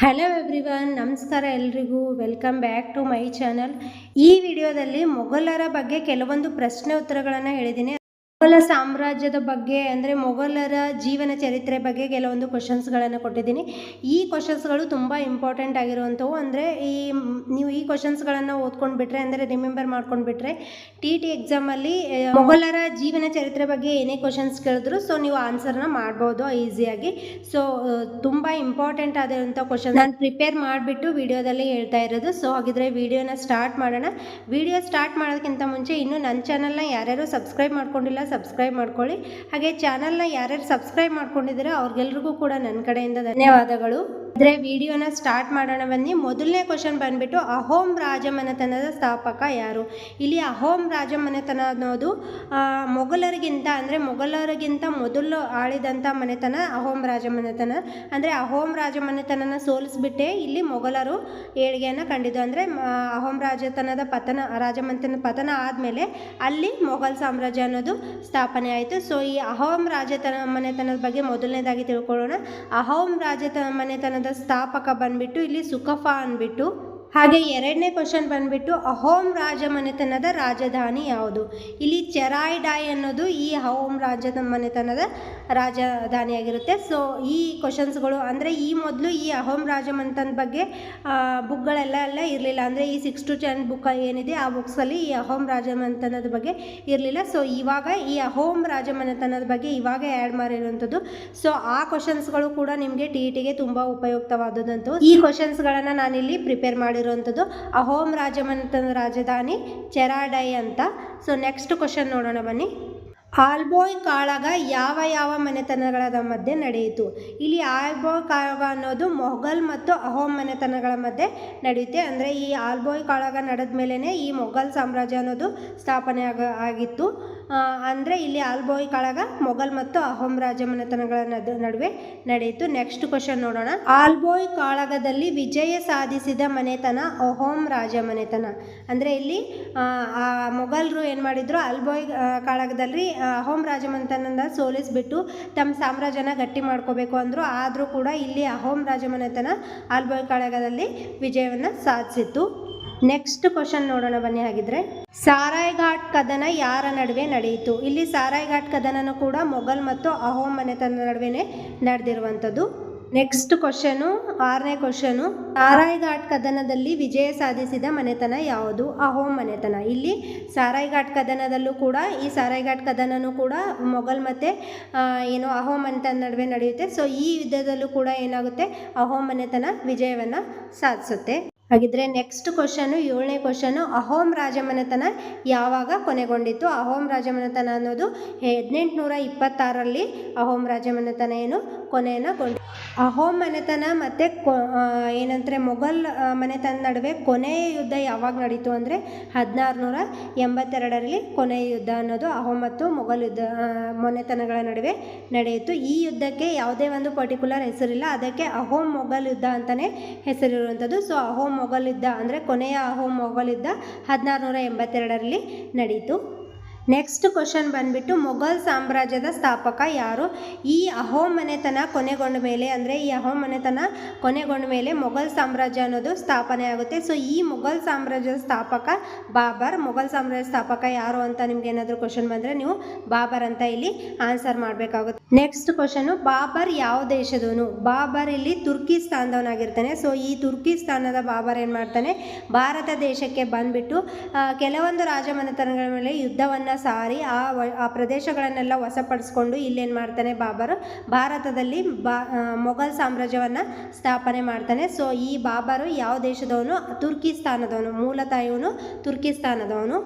Hello everyone, ನಮಸ್ಕಾರ ಎಲ್ರಿಗೂ. Welcome back to my channel. ಈ ವಿಡಿಯೋದಲ್ಲಿ ಮೊಘಲರ ಬಗ್ಗೆ ಕೆಲವೊಂದು ಪ್ರಶ್ನೆ ಉತ್ತರಗಳನ್ನು ಹೇಳಿದ್ದೀನಿ. ಮೊಘಲ ಸಾಮ್ರಾಜ್ಯದ ಬಗ್ಗೆ ಅಂದರೆ ಮೊಘಲರ ಜೀವನ ಚರಿತ್ರೆ ಬಗ್ಗೆ ಕೆಲವೊಂದು ಕ್ವಶನ್ಸ್ಗಳನ್ನು ಕೊಟ್ಟಿದ್ದೀನಿ. ಈ ಕ್ವಶನ್ಸ್ಗಳು ತುಂಬ ಇಂಪಾರ್ಟೆಂಟ್ ಆಗಿರುವಂಥವು. ಅಂದರೆ ನೀವು ಈ ಕ್ವಶನ್ಸ್ಗಳನ್ನು ಓದ್ಕೊಂಡು ಬಿಟ್ರೆ, ಅಂದರೆ ರಿಮೆಂಬರ್ ಮಾಡ್ಕೊಂಡು ಬಿಟ್ರೆ, TT ಎಕ್ಸಾಮಲ್ಲಿ ಮೊಘಲರ ಜೀವನ ಚರಿತ್ರೆ ಬಗ್ಗೆ ಏನೇ ಕ್ವಶನ್ಸ್ ಕೇಳಿದ್ರು ಸೊ ನೀವು ಆನ್ಸರ್ನ ಮಾಡ್ಬೋದು ಈಸಿಯಾಗಿ. ಸೊ ತುಂಬ ಇಂಪಾರ್ಟೆಂಟ್ ಆದಂಥ ಕ್ವಶನ್ ನಾನು ಪ್ರಿಪೇರ್ ಮಾಡಿಬಿಟ್ಟು ವಿಡಿಯೋದಲ್ಲಿ ಹೇಳ್ತಾ ಇರೋದು. ಸೊ ಹಾಗಿದ್ರೆ ವಿಡಿಯೋನ ಸ್ಟಾರ್ಟ್ ಮಾಡೋಣ. ವಿಡಿಯೋ ಸ್ಟಾರ್ಟ್ ಮಾಡೋದಕ್ಕಿಂತ ಮುಂಚೆ ಇನ್ನೂ ನನ್ನ ಚಾನಲ್ನ ಯಾರ್ಯಾರು ಸಬ್ಸ್ಕ್ರೈಬ್ ಮಾಡ್ಕೊಂಡಿಲ್ಲ ಸಬ್ಸ್ಕ್ರೈಬ್ ಮಾಡ್ಕೊಳ್ಳಿ. ಹಾಗೆ ಚಾನಲ್ನ ಯಾರ್ಯಾರು ಸಬ್ಸ್ಕ್ರೈಬ್ ಮಾಡ್ಕೊಂಡಿದ್ದೀರಾ ಅವ್ರಿಗೆಲ್ರಿಗೂ ಕೂಡ ನನ್ನ ಕಡೆಯಿಂದ ಧನ್ಯವಾದಗಳು. ಅಂದರೆ ವಿಡಿಯೋನ ಸ್ಟಾರ್ಟ್ ಮಾಡೋಣ ಬನ್ನಿ. ಮೊದಲನೇ ಕ್ವಶನ್ ಬಂದ್ಬಿಟ್ಟು ಅಹೋಮ್ ರಾಜಮನೆತನದ ಸ್ಥಾಪಕ ಯಾರು? ಇಲ್ಲಿ ಅಹೋಮ್ ರಾಜಮನೆತನ ಅನ್ನೋದು ಮೊಘಲರಿಗಿಂತ ಮೊದಲು ಆಳಿದಂಥ ಮನೆತನ ಅಹೋಮ್ ರಾಜಮನೆತನ. ಅಂದರೆ ಅಹೋಮ್ ರಾಜಮನೆತನನ ಸೋಲಿಸ್ಬಿಟ್ಟೆ ಇಲ್ಲಿ ಮೊಘಲರು ಏಳಿಗೆಯನ್ನು ಕಂಡಿದ್ದು. ಅಂದರೆ ಅಹೋಮ್ ರಾಜಮನೆತನ ಪತನ ಆದಮೇಲೆ ಅಲ್ಲಿ ಮೊಘಲ್ ಸಾಮ್ರಾಜ್ಯ ಅನ್ನೋದು ಸ್ಥಾಪನೆ ಆಯಿತು. ಸೊ ಈ ಅಹೋಮ್ ಮನೆತನದ ಬಗ್ಗೆ ಮೊದಲನೇದಾಗಿ ತಿಳ್ಕೊಳ್ಳೋಣ. ಅಹೋಮ್ ಮನೆತನದ ಸ್ಥಾಪಕ ಬಂದ್ಬಿಟ್ಟು ಇಲ್ಲಿ ಸುಕಫಾ ಅಂದ್ಬಿಟ್ಟು. ಹಾಗೆ ಎರಡನೇ ಕ್ವಶನ್ ಬಂದ್ಬಿಟ್ಟು ಅಹೋಮ್ ರಾಜಮನೆತನದ ರಾಜಧಾನಿ ಯಾವುದು? ಇಲ್ಲಿ ಚೆರಾಯ್ ಡಾಯ್ ಅನ್ನೋದು ಈ ಅಹೋಮ್ ಮನೆತನದ ರಾಜಧಾನಿಯಾಗಿರುತ್ತೆ. ಸೊ ಈ ಕ್ವಶನ್ಸ್ಗಳು ಅಂದರೆ ಈ ಮೊದಲು ಈ ಅಹೋಮ್ ರಾಜಮನೆತನದ ಬಗ್ಗೆ ಬುಕ್ಗಳೆಲ್ಲ ಇರಲಿಲ್ಲ. ಅಂದರೆ ಈ 6 to 10 ಬುಕ್ ಏನಿದೆ ಆ ಬುಕ್ಸಲ್ಲಿ ಈ ಅಹೋಮ್ ರಾಜಮನೆತನದ ಬಗ್ಗೆ ಇರಲಿಲ್ಲ. ಸೊ ಇವಾಗ ಈ ಅಹೋಮ್ ರಾಜಮನೆತನದ ಬಗ್ಗೆ ಇವಾಗ ಆ್ಯಡ್ ಮಾಡಿರುವಂಥದ್ದು. ಸೊ ಆ ಕ್ವಶನ್ಸ್ಗಳು ಕೂಡ ನಿಮಗೆ TTಗೆ ತುಂಬ ಉಪಯುಕ್ತವಾದದಂತು. ಈ ಕ್ವಶನ್ಸ್ಗಳನ್ನು ನಾನಿಲ್ಲಿ ಪ್ರಿಪೇರ್ ಮಾಡಿರುವಂಥದ್ದು. ಅಹೋಮ್ ರಾಜಮನೆತನದ ರಾಜಧಾನಿ ಚೆರಾಡೈ ಅಂತ. ಸೊ ನೆಕ್ಸ್ಟ್ ಕ್ವಶನ್ ನೋಡೋಣ ಬನ್ನಿ. ಆಲ್ಬೋಯ್ ಕಾಳಗ ಯಾವ ಮನೆತನಗಳ ಮಧ್ಯೆ ನಡೆಯಿತು? ಇಲ್ಲಿ ಆಲ್ಬೋಯ್ ಕಾಳಗ ಅನ್ನೋದು ಮೊಘಲ್ ಮತ್ತು ಅಹೋಮ್ ಮನೆತನಗಳ ಮಧ್ಯೆ ನಡೆಯುತ್ತೆ. ಅಂದರೆ ಈ ಆಲ್ಬೋಯ್ ಕಾಳಗ ನಡೆದ ಮೇಲೇ ಈ ಮೊಘಲ್ ಸಾಮ್ರಾಜ್ಯ ಅನ್ನೋದು ಸ್ಥಾಪನೆ ಆಗಿತ್ತು. ಅಂದರೆ ಇಲ್ಲಿ ಆಲ್ಬೋಯ್ ಕಾಳಗ ಮೊಘಲ್ ಮತ್ತು ಅಹೋಮ್ ರಾಜಮನೆತನಗಳ ನಡುವೆ ನಡೆಯಿತು. ನೆಕ್ಸ್ಟ್ ಕ್ವಶನ್ ನೋಡೋಣ. ಆಲ್ಬೋಯ್ ಕಾಳಗದಲ್ಲಿ ವಿಜಯ ಸಾಧಿಸಿದ ಮನೆತನ ಅಹೋಮ್ ರಾಜಮನೆತನ. ಅಂದರೆ ಇಲ್ಲಿ ಮೊಘಲರು ಏನು ಮಾಡಿದ್ರು, ಆಲ್ಬೋಯ್ ಕಾಳಗದಲ್ಲಿ ಅಹೋಮ್ ರಾಜಮನೆತನದ ಸೋಲಿಸ್ಬಿಟ್ಟು ತಮ್ಮ ಸಾಮ್ರಾಜ್ಯನ ಗಟ್ಟಿ ಮಾಡ್ಕೋಬೇಕು ಅಂದರು. ಆದರೂ ಕೂಡ ಇಲ್ಲಿ ಅಹೋಮ್ ರಾಜಮನೆತನ ಆಲ್ಬೋಯ್ ಕಾಳಗದಲ್ಲಿ ವಿಜಯವನ್ನು ಸಾಧಿಸಿತ್ತು. ನೆಕ್ಸ್ಟ್ ಕ್ವಶನ್ ನೋಡೋಣ ಬನ್ನಿ. ಹಾಗಿದ್ರೆ ಸಾರಾಯ್ ಘಾಟ್ ಕದನ ಯಾರ ನಡುವೆ ನಡೆಯಿತು? ಇಲ್ಲಿ ಸಾರಾಯ್ ಘಾಟ್ ಕದನನು ಕೂಡ ಮೊಘಲ್ ಮತ್ತು ಅಹೋಮ್ ಮನೆತನದ ನಡುವೆ ನಡೆದಿರುವಂಥದ್ದು. ನೆಕ್ಸ್ಟ್ ಕ್ವಶನು, 6ನೇ ಕ್ವಶನು, ಸಾರಾಯ್ ಘಾಟ್ ಕದನದಲ್ಲಿ ವಿಜಯ ಸಾಧಿಸಿದ ಮನೆತನ ಯಾವುದು? ಅಹೋಮ್ ಮನೆತನ. ಇಲ್ಲಿ ಸಾರಾಯ್ ಘಾಟ್ ಕದನದಲ್ಲೂ ಕೂಡ ಈ ಸಾರಾಯ್ ಘಾಟ್ ಕದನನೂ ಕೂಡ ಮೊಘಲ್ ಮತ್ತು ಅಹೋಮ್ ಮನೆತನ ನಡುವೆ ನಡೆಯುತ್ತೆ. ಸೊ ಈ ಯುದ್ಧದಲ್ಲೂ ಕೂಡ ಏನಾಗುತ್ತೆ, ಅಹೋಮ್ ಮನೆತನ ವಿಜಯವನ್ನು ಸಾಧಿಸುತ್ತೆ. ಹಾಗಿದ್ರೆ ನೆಕ್ಸ್ಟ್ ಕ್ವಶನು, 7ನೇ ಕ್ವಶನು, ಅಹೋಮ್ ರಾಜಮನೆತನ ಯಾವಾಗ ಕೊನೆಗೊಂಡಿತ್ತು? ಅಹೋಮ್ ರಾಜಮನೆತನ ಅನ್ನೋದು 1826ರಲ್ಲಿ ಅಹೋಮ್ ರಾಜಮನೆತನ ಕೊನೆಯನ್ನು ಗೊಂಡಿತ್ತು. ಅಹೋಮ್ ಮನೆತನ ಮತ್ತು ಏನಂದರೆ ಮೊಘಲ್ ಮನೆತನ ನಡುವೆ ಕೊನೆಯ ಯುದ್ಧ ಯಾವಾಗ ನಡೀತು ಅಂದರೆ 1682ರಲ್ಲಿ ಕೊನೆಯ ಯುದ್ಧ ಅನ್ನೋದು ಅಹೋಮ್ ಮತ್ತು ಮೊಘಲ್ ಮನೆತನಗಳ ನಡುವೆ ನಡೆಯಿತು. ಈ ಯುದ್ಧಕ್ಕೆ ಯಾವುದೇ ಒಂದು ಪರ್ಟಿಕ್ಯುಲರ್ ಹೆಸರಿಲ್ಲ, ಅದಕ್ಕೆ ಅಹೋಮ್ ಮೊಘಲ್ ಯುದ್ಧ ಅಂತಲೇ ಹೆಸರಿರುವಂಥದ್ದು. ಸೊ ಅಹೋಮ್ ಮೊಘಲ್ ಯುದ್ಧ ಅಂದರೆ ಕೊನೆಯ ಅಹೋಮ್ ಮೊಘಲ್ ಯುದ್ಧ 1682ರಲ್ಲಿ ನಡೆಯಿತು. ನೆಕ್ಸ್ಟ್ ಕ್ವಶನ್ ಬಂದ್ಬಿಟ್ಟು ಮೊಘಲ್ ಸಾಮ್ರಾಜ್ಯದ ಸ್ಥಾಪಕ ಯಾರು? ಈ ಅಹೋಮ್ ಮನೆತನ ಕೊನೆಗೊಂಡ ಮೇಲೆ, ಅಂದರೆ ಈ ಅಹೋಮ್ ಮನೆತನ ಕೊನೆಗೊಂಡ ಮೇಲೆ ಮೊಘಲ್ ಸಾಮ್ರಾಜ್ಯ ಅನ್ನೋದು ಸ್ಥಾಪನೆ ಆಗುತ್ತೆ. ಸೊ ಈ ಮೊಘಲ್ ಸಾಮ್ರಾಜ್ಯದ ಸ್ಥಾಪಕ ಬಾಬರ್. ಮೊಘಲ್ ಸಾಮ್ರಾಜ್ಯದ ಸ್ಥಾಪಕ ಯಾರು ಅಂತ ನಿಮ್ಗೆ ಏನಾದರೂ ಕ್ವಶನ್ ಬಂದರೆ ನೀವು ಬಾಬರ್ ಅಂತ ಇಲ್ಲಿ ಆನ್ಸರ್ ಮಾಡಬೇಕಾಗುತ್ತೆ. ನೆಕ್ಸ್ಟ್ ಕ್ವಶನು, ಬಾಬರ್ ಯಾವ ದೇಶದವನು? ಬಾಬರ್ ಇಲ್ಲಿ ತುರ್ಕಿಸ್ತಾನದವನಾಗಿರ್ತಾನೆ. ಸೊ ಈ ತುರ್ಕಿಸ್ತಾನದ ಬಾಬರ್ ಏನು ಮಾಡ್ತಾನೆ, ಭಾರತ ದೇಶಕ್ಕೆ ಬಂದ್ಬಿಟ್ಟು ಕೆಲವೊಂದು ರಾಜಮನೆತನಗಳ ಮೇಲೆ ಯುದ್ಧವನ್ನು ಸಾರಿ ಆ ಪ್ರದೇಶಗಳನ್ನೆಲ್ಲ ವಶಪಡಿಸ್ಕೊಂಡು ಇಲ್ಲೇನು ಮಾಡ್ತಾನೆ, ಬಾಬರ್ ಭಾರತದಲ್ಲಿ ಮೊಘಲ್ ಸಾಮ್ರಾಜ್ಯವನ್ನು ಸ್ಥಾಪನೆ ಮಾಡ್ತಾನೆ. ಸೊ ಈ ಬಾಬರು ಯಾವ ದೇಶದವನು? ತುರ್ಕಿಸ್ತಾನದವನು. ಮೂಲತಃ ಇವನು ತುರ್ಕಿಸ್ತಾನದವನು.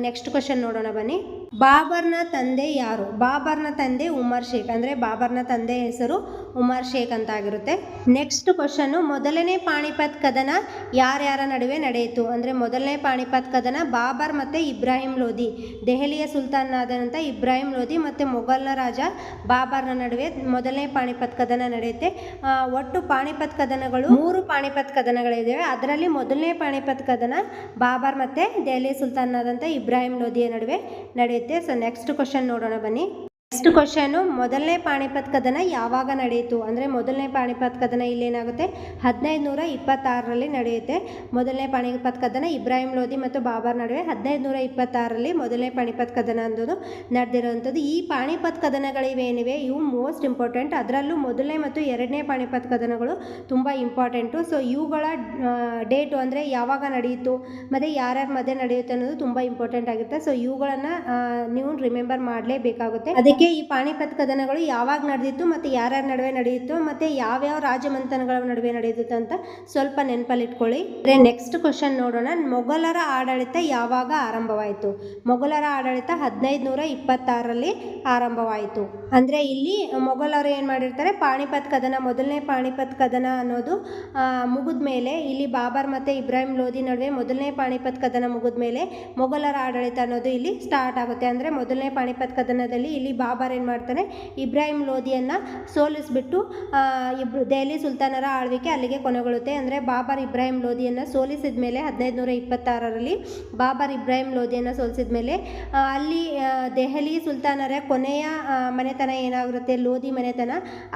ನೆಕ್ಸ್ಟ್ ಕ್ವಶನ್ ನೋಡೋಣ ಬನ್ನಿ. ಬಾಬರ್ನ ತಂದೆ ಯಾರು? ಬಾಬರ್ನ ತಂದೆ ಉಮರ್ ಶೇಖ್. ಅಂದರೆ ಬಾಬರ್ನ ತಂದೆ ಹೆಸರು ಉಮರ್ ಶೇಖ್ ಅಂತ ಆಗಿರುತ್ತೆ. ನೆಕ್ಸ್ಟ್ ಕ್ವಶನ್ನು, ಮೊದಲನೇ ಪಾಣಿಪತ್ ಕದನ ಯಾರ್ಯಾರ ನಡುವೆ ನಡೆಯಿತು? ಅಂದರೆ ಮೊದಲನೇ ಪಾಣಿಪತ್ ಕದನ ಬಾಬರ್ ಮತ್ತು ಇಬ್ರಾಹಿಂ ಲೋಧಿ, ದೆಹಲಿಯ ಸುಲ್ತಾನನಾದಂಥ ಇಬ್ರಾಹಿಂ ಲೋಧಿ ಮತ್ತು ಮೊಘಲ್ನ ರಾಜ ಬಾಬರ್ನ ನಡುವೆ ಮೊದಲನೇ ಪಾಣಿಪತ್ ಕದನ ನಡೆಯುತ್ತೆ. ಒಟ್ಟು ಪಾಣಿಪತ್ ಕದನಗಳು 3 ಪಾಣಿಪತ್ ಕದನಗಳಿದ್ದಾವೆ. ಅದರಲ್ಲಿ ಮೊದಲನೇ ಪಾಣಿಪತ್ ಕದನ ಬಾಬರ್ ಮತ್ತು ದೆಹಲಿಯ ಸುಲ್ತಾನನಾದಂಥ ಇಬ್ರಾಹಿಂ ಲೋಧಿಯ ನಡುವೆ ನಡೆಯುತ್ತೆ. ಸೊ ನೆಕ್ಸ್ಟ್ ಕ್ವಶನ್ ನೋಡೋಣ ಬನ್ನಿ. ನೆಕ್ಸ್ಟ್ ಕ್ವಶನು, ಮೊದಲನೇ ಪಾಣಿಪತ್ ಕದನ ಯಾವಾಗ ನಡೆಯಿತು? ಅಂದರೆ ಮೊದಲನೇ ಪಾಣಿಪತ್ ಕದನ ಇಲ್ಲೇನಾಗುತ್ತೆ 1526ರಲ್ಲಿ ನಡೆಯುತ್ತೆ. ಮೊದಲನೇ ಪಾಣಿಪತ್ ಕದನ ಇಬ್ರಾಹಿಂ ಲೋಧಿ ಮತ್ತು ಬಾಬರ್ ನಡುವೆ 1526ರಲ್ಲಿ ಮೊದಲನೇ ಪಾಣಿಪತ್ ಕದನ ಅನ್ನೋದು ನಡೆದಿರುವಂಥದ್ದು. ಈ ಪಾಣಿಪತ್ ಕದನಗಳಿವೇನಿವೆ ಇವು ಮೋಸ್ಟ್ ಇಂಪಾರ್ಟೆಂಟ್. ಅದರಲ್ಲೂ ಮೊದಲನೇ ಮತ್ತು ಎರಡನೇ ಪಾಣಿಪತ್ ಕದನಗಳು ತುಂಬ ಇಂಪಾರ್ಟೆಂಟು. ಸೊ ಇವುಗಳ ಡೇಟು ಅಂದರೆ ಯಾವಾಗ ನಡೆಯಿತು ಮತ್ತು ಯಾರ್ಯಾರ ಮಧ್ಯೆ ನಡೆಯುತ್ತೆ ಅನ್ನೋದು ತುಂಬ ಇಂಪಾರ್ಟೆಂಟ್ ಆಗುತ್ತೆ. ಸೊ ಇವುಗಳನ್ನು ನೀವು ರಿಮೆಂಬರ್ ಮಾಡಲೇಬೇಕಾಗುತ್ತೆ. ಅದಕ್ಕೆ ಈ ಪಾಣಿಪತ್ ಕದನಗಳು ಯಾವಾಗ ನಡೆದಿತ್ತು ಮತ್ತು ಯಾರ್ಯಾರ ನಡುವೆ ನಡೆಯಿತು ಮತ್ತು ಯಾವ್ಯಾವ ರಾಜಮನೆತನಗಳ ನಡುವೆ ನಡೆಯಿತು ಅಂತ ಸ್ವಲ್ಪ ನೆನಪಲ್ಲಿ ಇಟ್ಕೊಳ್ಳಿ. ನೆಕ್ಸ್ಟ್ ಕ್ವಶನ್ ನೋಡೋಣ. ಮೊಘಲರ ಆಡಳಿತ ಯಾವಾಗ ಆರಂಭವಾಯಿತು? ಮೊಘಲರ ಆಡಳಿತ 1526ರಲ್ಲಿ ಆರಂಭವಾಯಿತು. ಅಂದರೆ ಇಲ್ಲಿ ಮೊಘಲರು ಏನು ಮಾಡಿರ್ತಾರೆ, ಪಾಣಿಪತ್ ಕದನ, ಮೊದಲನೇ ಪಾಣಿಪತ್ ಕದನ ಅನ್ನೋದು ಮುಗಿದ ಮೇಲೆ, ಇಲ್ಲಿ ಬಾಬರ್ ಮತ್ತು ಇಬ್ರಾಹಿಂ ಲೋಧಿ ನಡುವೆ ಮೊದಲನೇ ಪಾಣಿಪತ್ ಕದನ ಮುಗಿದ ಮೇಲೆ ಮೊಘಲರ ಆಡಳಿತ ಅನ್ನೋದು ಇಲ್ಲಿ ಸ್ಟಾರ್ಟ್ ಆಗುತ್ತೆ. ಅಂದರೆ ಮೊದಲನೇ ಪಾಣಿಪತ್ ಕದನದಲ್ಲಿ ಇಲ್ಲಿ ಬಾಬರ್ ಏನು ಮಾಡ್ತಾನೆ, ಇಬ್ರಾಹಿಂ ಲೋಧಿಯನ್ನು ಸೋಲಿಸಿಬಿಟ್ಟು ದೆಹಲಿ ಸುಲ್ತಾನರ ಆಳ್ವಿಕೆ ಅಲ್ಲಿಗೆ ಕೊನೆಗೊಳ್ಳುತ್ತೆ. ಅಂದರೆ ಬಾಬರ್ ಇಬ್ರಾಹಿಂ ಲೋಧಿಯನ್ನು ಸೋಲಿಸಿದ ಮೇಲೆ 1526ರಲ್ಲಿ ಬಾಬರ್ ಇಬ್ರಾಹಿಂ ಲೋಧಿಯನ್ನು ಸೋಲಿಸಿದ ಮೇಲೆ ಅಲ್ಲಿ ದೆಹಲಿ ಸುಲ್ತಾನರ ಕೊನೆಯ ಮನೆತನ ಏನಾಗಿರುತ್ತೆ, ಲೋಧಿ ಮನೆತನ,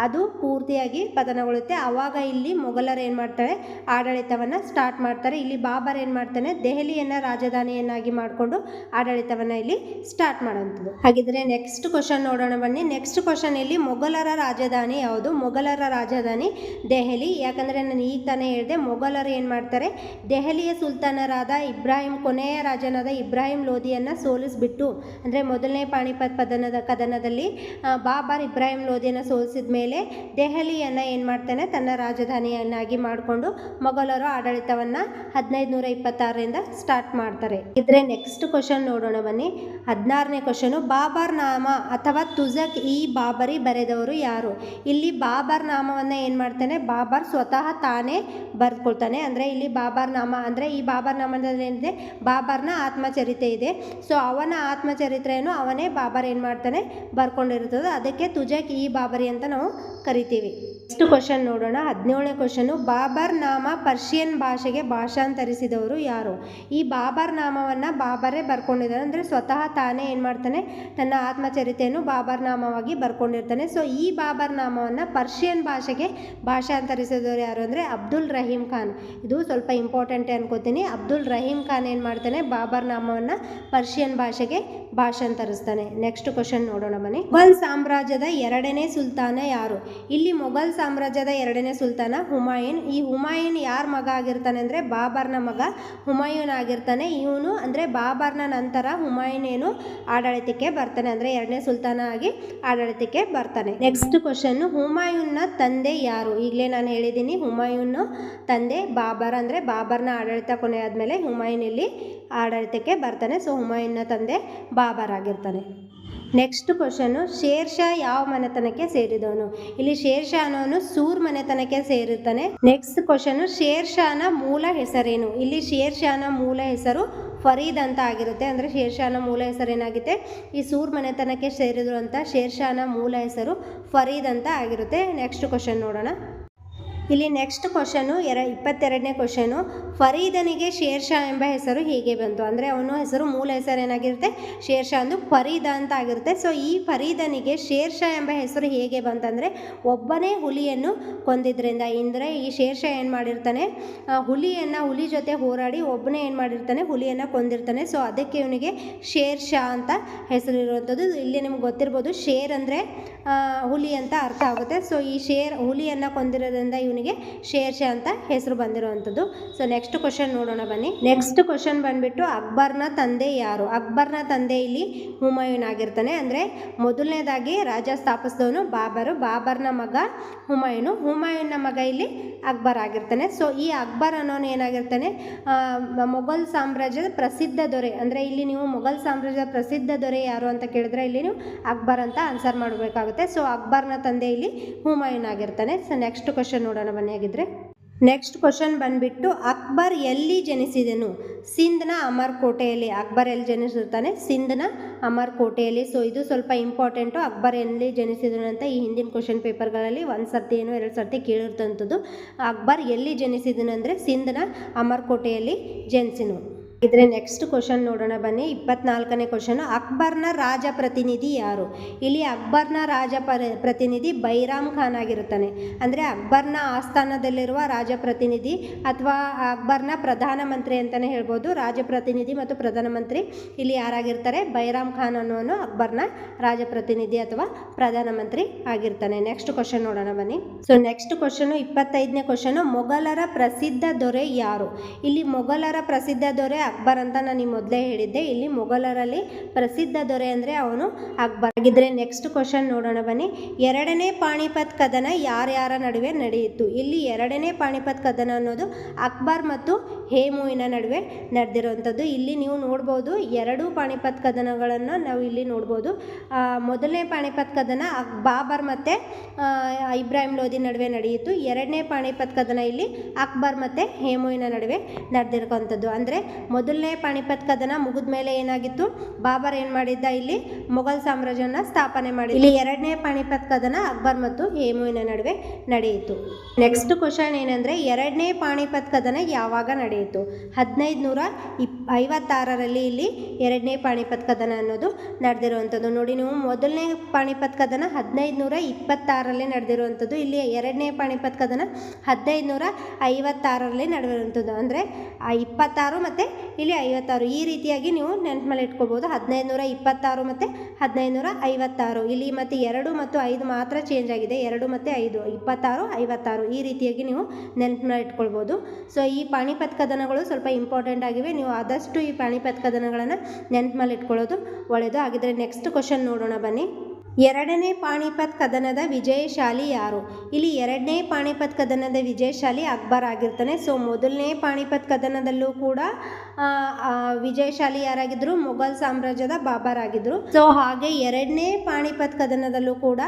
ಅದು ಪೂರ್ತಿಯಾಗಿ ಪತನಗೊಳ್ಳುತ್ತೆ. ಆವಾಗ ಇಲ್ಲಿ ಮೊಘಲರು ಏನು ಮಾಡ್ತಾರೆ, ಆಡಳಿತವನ್ನು ಸ್ಟಾರ್ಟ್ ಮಾಡ್ತಾರೆ. ಇಲ್ಲಿ ಬಾಬರ್ ಏನು ಮಾಡ್ತಾನೆ, ದೆಹಲಿಯನ್ನು ರಾಜಧಾನಿಯನ್ನಾಗಿ ಮಾಡಿಕೊಂಡು ಆಡಳಿತವನ್ನು ಇಲ್ಲಿ ಸ್ಟಾರ್ಟ್ ಮಾಡೋಂಥದ್ದು. ಹಾಗಿದ್ರೆ ನೆಕ್ಸ್ಟ್ ಕ್ವಶನ್ ನೋಡೋಣ ಬನ್ನಿ. ನೆಕ್ಸ್ಟ್ ಕ್ವಶನ್ ಇಲ್ಲಿ ಮೊಘಲರ ರಾಜಧಾನಿ ಯಾವುದು? ಮೊಘಲರ ರಾಜಧಾನಿ ದೆಹಲಿ. ಯಾಕಂದರೆ ನಾನು ಈಗ ತಾನೇ ಹೇಳಿದೆ, ಮೊಘಲರು ಏನು ಮಾಡ್ತಾರೆ, ದೆಹಲಿಯ ಸುಲ್ತಾನರಾದ ಕೊನೆಯ ರಾಜನಾದ ಇಬ್ರಾಹಿಂ ಲೋಧಿಯನ್ನು ಸೋಲಿಸಿಬಿಟ್ಟು, ಅಂದರೆ ಮೊದಲನೇ ಪಾಣಿಪತ್ ಕದನದಲ್ಲಿ ಬಾಬರ್ ಇಬ್ರಾಹಿಂ ಲೋಧಿಯನ್ನು ಸೋಲಿಸಿದ ಮೇಲೆ ದೆಹಲಿಯನ್ನು ಏನು ಮಾಡ್ತಾನೆ, ತನ್ನ ರಾಜಧಾನಿಯನ್ನಾಗಿ ಮಾಡಿಕೊಂಡು ಮೊಘಲರು ಆಡಳಿತವನ್ನು 1526ರಿಂದ ಸ್ಟಾರ್ಟ್ ಮಾಡ್ತಾರೆ. ಇದ್ರೆ ನೆಕ್ಸ್ಟ್ ಕ್ವಶನ್ ನೋಡೋಣ ಬನ್ನಿ. 16ನೇ ಕ್ವಶನು, ಬಾಬರ್ ನಾಮ ಅಥವಾ ತುಜಕ್ ಇ ಬಾಬರಿ ಬರೆದವರು ಯಾರು? ಇಲ್ಲಿ ಬಾಬರ್ ನಾಮವನ್ನು ಏನು ಮಾಡ್ತಾನೆ, ಬಾಬರ್ ಸ್ವತಃ ತಾನೇ ಬರೆದುಕೊಳ್ತಾನೆ. ಅಂದರೆ ಇಲ್ಲಿ ಬಾಬರ್ ನಾಮ ಅಂದರೆ ಈ ಬಾಬರ್ ನಾಮದಲ್ಲಿ ಏನಿದೆ, ಬಾಬರ್ನ ಆತ್ಮಚರಿತ್ರೆ ಇದೆ. ಸೊ ಅವನ ಆತ್ಮಚರಿತ್ರೆಯನ್ನು ಅವನೇ ಬಾಬರ್ ಏನು ಮಾಡ್ತಾನೆ, ಬರ್ಕೊಂಡಿರ್ತದೆ. ಅದಕ್ಕೆ ತುಜಕ್ ಇ ಬಾಬರಿ ಅಂತ ನಾವು ಕರಿತೀವಿ. ನೆಕ್ಸ್ಟ್ ಕ್ವಶನ್ ನೋಡೋಣ. 17ನೇ ಕ್ವಶನು, ಬಾಬರ್ ನಾಮ ಪರ್ಷಿಯನ್ ಭಾಷೆಗೆ ಭಾಷಾಂತರಿಸಿದವರು ಯಾರು? ಈ ಬಾಬರ್ ನಾಮವನ್ನು ಬಾಬರೇ ಬರ್ಕೊಂಡಿದ್ದಾರೆ. ಅಂದರೆ ಸ್ವತಃ ತಾನೇ ಏನು ಮಾಡ್ತಾನೆ, ತನ್ನ ಆತ್ಮಚರಿತೆಯನ್ನು ಬಾಬರ್ ನಾಮವಾಗಿ ಬರ್ಕೊಂಡಿರ್ತಾನೆ. ಸೊ ಈ ಬಾಬರ್ ನಾಮವನ್ನು ಪರ್ಷಿಯನ್ ಭಾಷೆಗೆ ಭಾಷಾಂತರಿಸಿದವರು ಯಾರು ಅಂದರೆ ಅಬ್ದುಲ್ ರಹೀಂ ಖಾನ್. ಇದು ಸ್ವಲ್ಪ ಇಂಪಾರ್ಟೆಂಟ್ ಅನ್ಕೋತೀನಿ. ಅಬ್ದುಲ್ ರಹೀಂ ಖಾನ್ ಏನು ಮಾಡ್ತಾನೆ, ಬಾಬರ್ ನಾಮವನ್ನು ಪರ್ಷಿಯನ್ ಭಾಷೆಗೆ ಭಾಷಾಂತರಿಸ್ತಾನೆ. ನೆಕ್ಸ್ಟ್ ಕ್ವಶನ್ ನೋಡೋಣ ಬನ್ನಿ. ಮೊಘಲ್ ಸಾಮ್ರಾಜ್ಯದ ಎರಡನೇ ಸುಲ್ತಾನ ಯಾರು? ಇಲ್ಲಿ ಮೊಘಲ್ ಸಾಮ್ರಾಜ್ಯದ ಎರಡನೇ ಸುಲ್ತಾನ ಹುಮಾಯೂನ್. ಈ ಹುಮಾಯೂನ್ ಯಾರ ಮಗ ಆಗಿರ್ತಾನೆ ಅಂದರೆ ಬಾಬರ್ನ ಮಗ ಹುಮಾಯೂನ್ ಆಗಿರ್ತಾನೆ. ಇವನು ಅಂದರೆ ಬಾಬರ್ನ ನಂತರ ಹುಮಾಯೂನ್ ಏನು ಆಡಳಿತಕ್ಕೆ ಬರ್ತಾನೆ, ಅಂದರೆ ಎರಡನೇ ಸುಲ್ತಾನ ಆಗಿ ಆಡಳಿತಕ್ಕೆ ಬರ್ತಾನೆ. ನೆಕ್ಸ್ಟ್ ಕ್ವಶನ್, ಹುಮಾಯೂನ್ನ ತಂದೆ ಯಾರು? ಈಗಲೇ ನಾನು ಹೇಳಿದ್ದೀನಿ, ಹುಮಾಯೂನ್ ತಂದೆ ಬಾಬರ್. ಅಂದರೆ ಬಾಬರ್ನ ಆಡಳಿತ ಕೊನೆ ಆದಮೇಲೆ ಹುಮಾಯೂನ್ ಇಲ್ಲಿ ಆಡಳಿತಕ್ಕೆ ಬರ್ತಾನೆ. ಸೊ ಹುಮಾಯೂನ್ನ ತಂದೆ ಬಾಬರ್ ಆಗಿರ್ತಾನೆ. ನೆಕ್ಸ್ಟ್ ಕ್ವಶನು, ಶೇರ್ ಶಾ ಯಾವ ಮನೆತನಕ್ಕೆ ಸೇರಿದವನು? ಇಲ್ಲಿ ಶೇರ್ ಶಾ ಅನ್ನೋನು ಸೂರ್ ಮನೆತನಕ್ಕೆ ಸೇರಿರ್ತಾನೆ. ನೆಕ್ಸ್ಟ್ ಕ್ವಶನು, ಶೇರ್ ಶಾನ ಮೂಲ ಹೆಸರೇನು? ಇಲ್ಲಿ ಶೇರ್ ಶಾನ ಮೂಲ ಹೆಸರು ಫರೀದ್ ಅಂತ ಆಗಿರುತ್ತೆ. ಅಂದರೆ ಶೇರ್ ಶಾನ ಮೂಲ ಹೆಸರು ಏನಾಗುತ್ತೆ, ಈ ಸೂರ್ ಮನೆತನಕ್ಕೆ ಸೇರಿದ್ರು ಅಂತ ಶೇರ್ ಶಾನ ಮೂಲ ಹೆಸರು ಫರೀದ್ ಅಂತ ಆಗಿರುತ್ತೆ. ನೆಕ್ಸ್ಟ್ ಕ್ವಶನ್ ನೋಡೋಣ. ಇಲ್ಲಿ ನೆಕ್ಸ್ಟ್ ಕ್ವಶನು 22ನೇ ಕ್ವಶನು, ಫರೀದನಿಗೆ ಶೇರ್ ಶಾ ಎಂಬ ಹೆಸರು ಹೇಗೆ ಬಂತು? ಅಂದರೆ ಅವನ ಹೆಸರು ಮೂಲ ಹೆಸರು ಏನಾಗಿರುತ್ತೆ, ಶೇರ್ ಶಾ ಅಂದು ಫರೀದ ಅಂತ ಆಗಿರುತ್ತೆ. ಸೊ ಈ ಫರೀದನಿಗೆ ಶೇರ್ ಶಾ ಎಂಬ ಹೆಸರು ಹೇಗೆ ಬಂತಂದರೆ ಒಬ್ಬನೇ ಹುಲಿಯನ್ನು ಕೊಂದಿದ್ರಿಂದ. ಅಂದರೆ ಈ ಶೇರ್ ಶಾ ಏನು ಮಾಡಿರ್ತಾನೆ, ಹುಲಿ ಜೊತೆ ಹೋರಾಡಿ ಒಬ್ಬನೇ ಏನು ಮಾಡಿರ್ತಾನೆ, ಹುಲಿಯನ್ನು ಕೊಂದಿರ್ತಾನೆ. ಸೊ ಅದಕ್ಕೆ ಇವನಿಗೆ ಶೇರ್ ಶಾ ಅಂತ ಹೆಸರು ಇರುವಂಥದ್ದು. ಇಲ್ಲಿ ನಿಮ್ಗೆ ಗೊತ್ತಿರ್ಬೋದು, ಶೇರ್ ಅಂದರೆ ಹುಲಿ ಅಂತ ಅರ್ಥ ಆಗುತ್ತೆ. ಸೊ ಈ ಹುಲಿಯನ್ನು ಕೊಂದಿರೋದ್ರಿಂದ ಇವನಿಗೆ ಶೇರ್ ಶಾ ಅಂತ ಹೆಸರು ಬಂದಿರುವಂಥದ್ದು. ಸೊ ನೆಕ್ಸ್ಟ್ ಕ್ವಶನ್ ನೋಡೋಣ ಬನ್ನಿ. ನೆಕ್ಸ್ಟ್ ಕ್ವಶನ್ ಬಂದ್ಬಿಟ್ಟು, ಅಕ್ಬರ್ನ ತಂದೆ ಯಾರು? ಅಕ್ಬರ್ನ ತಂದೆ ಇಲ್ಲಿ ಹುಮಾಯೂನ್ ಆಗಿರ್ತಾನೆ. ಅಂದರೆ ಮೊದಲನೇದಾಗಿ ರಾಜ್ಯ ಸ್ಥಾಪಿಸಿದವನು ಬಾಬರ್ನ ಮಗ ಹುಮಾಯೂನ್ನ ಮಗ ಇಲ್ಲಿ ಅಕ್ಬರ್ ಆಗಿರ್ತಾನೆ. ಸೊ ಈ ಅಕ್ಬರ್ ಅನ್ನೋನು ಏನಾಗಿರ್ತಾನೆ, ಮೊಘಲ್ ಸಾಮ್ರಾಜ್ಯದ ಪ್ರಸಿದ್ಧ ದೊರೆ. ಅಂದರೆ ಇಲ್ಲಿ ನೀವು ಮೊಘಲ್ ಸಾಮ್ರಾಜ್ಯದ ಪ್ರಸಿದ್ಧ ದೊರೆ ಯಾರು ಅಂತ ಕೇಳಿದ್ರೆ ಇಲ್ಲಿ ನೀವು ಅಕ್ಬರ್ ಅಂತ ಆನ್ಸರ್ ಮಾಡಬೇಕಾಗುತ್ತೆ. ಸೊ ಅಕ್ಬರ್ನ ತಂದೆ ಇಲ್ಲಿ ಹುಮಾಯೂನ್ ಆಗಿರ್ತಾನೆ. ಸೊ ನೆಕ್ಸ್ಟ್ ಕ್ವಶನ್ ನೋಡೋಣ ಬನ್ನಿ. ಆಗಿದ್ರೆ ನೆಕ್ಸ್ಟ್ ಕ್ವಶನ್ ಬಂದ್ಬಿಟ್ಟು, ಅಕ್ಬರ್ ಎಲ್ಲಿ ಜನಿಸಿದನು? ಸಿಂಧ್ನ ಅಮರ್ ಕೋಟೆಯಲ್ಲಿ. ಅಕ್ಬರ್ ಎಲ್ಲಿ ಜನಿಸಿರ್ತಾನೆ? ಸಿಂಧ್ನ ಅಮರ್ ಕೋಟೆಯಲ್ಲಿ. ಸೊ ಇದು ಸ್ವಲ್ಪ ಇಂಪಾರ್ಟೆಂಟು. ಅಕ್ಬರ್ ಎಲ್ಲಿ ಜನಿಸಿದನು ಅಂತ ಈ ಹಿಂದಿನ ಕ್ವಶನ್ ಪೇಪರ್ಗಳಲ್ಲಿ ಒಂದು ಸರ್ತಿ ಏನೋ 2 ಸರ್ತಿ ಕೇಳಿರ್ತಂಥದ್ದು. ಅಕ್ಬರ್ ಎಲ್ಲಿ ಜನಿಸಿದನು ಅಂದರೆ ಸಿಂಧ್ನ ಅಮರ್ ಕೋಟೆಯಲ್ಲಿ ಜನಿಸಿನು. ಇದ್ರೆ ನೆಕ್ಸ್ಟ್ ಕ್ವಶನ್ ನೋಡೋಣ ಬನ್ನಿ. 24ನೇ ಕ್ವಶನ್, ಅಕ್ಬರ್ನ ರಾಜ ಪ್ರತಿನಿಧಿ ಯಾರು? ಇಲ್ಲಿ ಅಕ್ಬರ್ನ ರಾಜ ಪ್ರತಿನಿಧಿ ಬೈರಾಮ್ ಖಾನ್ ಆಗಿರುತ್ತಾನೆ. ಅಂದರೆ ಅಕ್ಬರ್ನ ಆಸ್ಥಾನದಲ್ಲಿರುವ ರಾಜ ಪ್ರತಿನಿಧಿ ಅಥವಾ ಅಕ್ಬರ್ನ ಪ್ರಧಾನಮಂತ್ರಿ ಅಂತಲೇ ಹೇಳ್ಬೋದು. ರಾಜ ಪ್ರತಿನಿಧಿ ಮತ್ತು ಪ್ರಧಾನಮಂತ್ರಿ ಇಲ್ಲಿ ಯಾರಾಗಿರ್ತಾರೆ? ಬೈರಾಮ್ ಖಾನ್ ಅನ್ನೋನು ಅಕ್ಬರ್ನ ರಾಜ ಪ್ರತಿನಿಧಿ ಅಥವಾ ಪ್ರಧಾನಮಂತ್ರಿ ಆಗಿರ್ತಾನೆ. ನೆಕ್ಸ್ಟ್ ಕ್ವಶನ್ ನೋಡೋಣ ಬನ್ನಿ. ಸೊ ನೆಕ್ಸ್ಟ್ ಕ್ವಶನ್ 25ನೇ ಕ್ವಶನ್, ಮೊಘಲರ ಪ್ರಸಿದ್ಧ ದೊರೆ ಯಾರು? ಇಲ್ಲಿ ಮೊಘಲರ ಪ್ರಸಿದ್ಧ ದೊರೆ ಅಕ್ಬರ್ ಅಂತ ನಾನು ಮೊದಲೇ ಹೇಳಿದ್ದೆ. ಇಲ್ಲಿ ಮೊಘಲರಲ್ಲಿ ಪ್ರಸಿದ್ಧ ದೊರೆ ಅಂದರೆ ಅವನು ಅಕ್ಬರ್ ಆಗಿದ್ರೆ. ನೆಕ್ಸ್ಟ್ ಕ್ವಶನ್ ನೋಡೋಣ ಬನ್ನಿ. ಎರಡನೇ ಪಾಣಿಪತ್ ಕದನ ಯಾರ್ಯಾರ ನಡುವೆ ನಡೆಯಿತು? ಇಲ್ಲಿ ಎರಡನೇ ಪಾಣಿಪತ್ ಕದನ ಅನ್ನೋದು ಅಕ್ಬರ್ ಮತ್ತು ಹೇಮುವಿನ ನಡುವೆ ನಡೆದಿರುವಂಥದ್ದು. ಇಲ್ಲಿ ನೀವು ನೋಡ್ಬೋದು ಎರಡು ಪಾಣಿಪತ್ ಕದನಗಳನ್ನು ನಾವು ಇಲ್ಲಿ ನೋಡ್ಬೋದು. ಮೊದಲನೇ ಪಾಣಿಪತ್ ಕದನ ಬಾಬರ್ ಮತ್ತು ಇಬ್ರಾಹಿಂ ಲೋಧಿ ನಡುವೆ ನಡೆಯಿತು. ಎರಡನೇ ಪಾಣಿಪತ್ ಕದನ ಇಲ್ಲಿ ಅಕ್ಬರ್ ಮತ್ತು ಹೇಮುವಿನ ನಡುವೆ ನಡೆದಿರುವಂಥದ್ದು. ಅಂದರೆ ಮೊದಲನೇ ಪಾಣಿಪತ್ ಕದನ ಮುಗಿದ ಮೇಲೆ ಏನಾಗಿತ್ತು? ಬಾಬರ್ ಏನು ಮಾಡಿದ್ದ? ಇಲ್ಲಿ ಮೊಘಲ್ ಸಾಮ್ರಾಜ್ಯವನ್ನು ಸ್ಥಾಪನೆ ಮಾಡಿ. ಇಲ್ಲಿ ಎರಡನೇ ಪಾಣಿಪತ್ ಕದನ ಅಕ್ಬರ್ ಮತ್ತು ಹೇಮುವಿನ ನಡುವೆ ನಡೆಯಿತು. ನೆಕ್ಸ್ಟ್ ಕ್ವಶನ್ ಏನಂದರೆ, ಎರಡನೇ ಪಾಣಿಪತ್ ಕದನ ಯಾವಾಗ ನಡೆಯಿತು? 1556ರಲ್ಲಿ ಇಲ್ಲಿ ಎರಡನೇ ಪಾಣಿಪತ್ ಕದನ ಅನ್ನೋದು ನಡೆದಿರುವಂಥದ್ದು. ನೋಡಿ ನೀವು, ಮೊದಲನೇ ಪಾಣಿಪತ್ ಕದನ 1526ರಲ್ಲಿ ನಡೆದಿರುವಂಥದ್ದು. ಇಲ್ಲಿ ಎರಡನೇ ಪಾಣಿಪತ್ ಕದನ 1556ರಲ್ಲಿ ನಡೆದಿರುವಂಥದ್ದು. ಅಂದರೆ 26 ಮತ್ತು ಇಲ್ಲಿ 56 ಈ ರೀತಿಯಾಗಿ ನೀವು ನೆನಪಲ್ಲಿ ಇಟ್ಕೋಬೋದು. 1526 ಮತ್ತು 1556 ಇಲ್ಲಿ ಮತ್ತು 2 ಮತ್ತು 5 ಮಾತ್ರ ಚೇಂಜ್ ಆಗಿದೆ. 2 ಮತ್ತು 5 26 56 ಈ ರೀತಿಯಾಗಿ ನೀವು ನೆನಪಲ್ಲಿ ಇಟ್ಕೊಳ್ಬೋದು. ಸೊ ಈ ಪಾಣಿಪತ್ ಕದನಗಳು ಸ್ವಲ್ಪ ಇಂಪಾರ್ಟೆಂಟ್ ಆಗಿವೆ. ನೀವು ಆದಷ್ಟು ಈ ಪಾಣಿಪತ್ ಕದನಗಳನ್ನು ನೆನಪಲ್ಲಿ ಇಟ್ಕೊಳ್ಳೋದು ಒಳ್ಳೆಯದು. ಹಾಗಿದ್ರೆ ನೆಕ್ಸ್ಟ್ ಕ್ವಶನ್ ನೋಡೋಣ ಬನ್ನಿ. ಎರಡನೇ ಪಾಣಿಪತ್ ಕದನದ ವಿಜಯಶಾಲಿ ಯಾರು? ಇಲ್ಲಿ ಎರಡನೇ ಪಾಣಿಪತ್ ಕದನದ ವಿಜಯಶಾಲಿ ಅಕ್ಬರ್ ಆಗಿರ್ತಾನೆ. ಸೊ ಮೊದಲನೇ ಪಾಣಿಪತ್ ಕದನದಲ್ಲೂ ಕೂಡ ವಿಜಯಶಾಲಿ ಯಾರಾಗಿದ್ದರು? ಮೊಘಲ್ ಸಾಮ್ರಾಜ್ಯದ ಬಾಬರ್ ಆಗಿದ್ದರು. ಸೊ ಹಾಗೆ ಎರಡನೇ ಪಾಣಿಪತ್ ಕದನದಲ್ಲೂ ಕೂಡ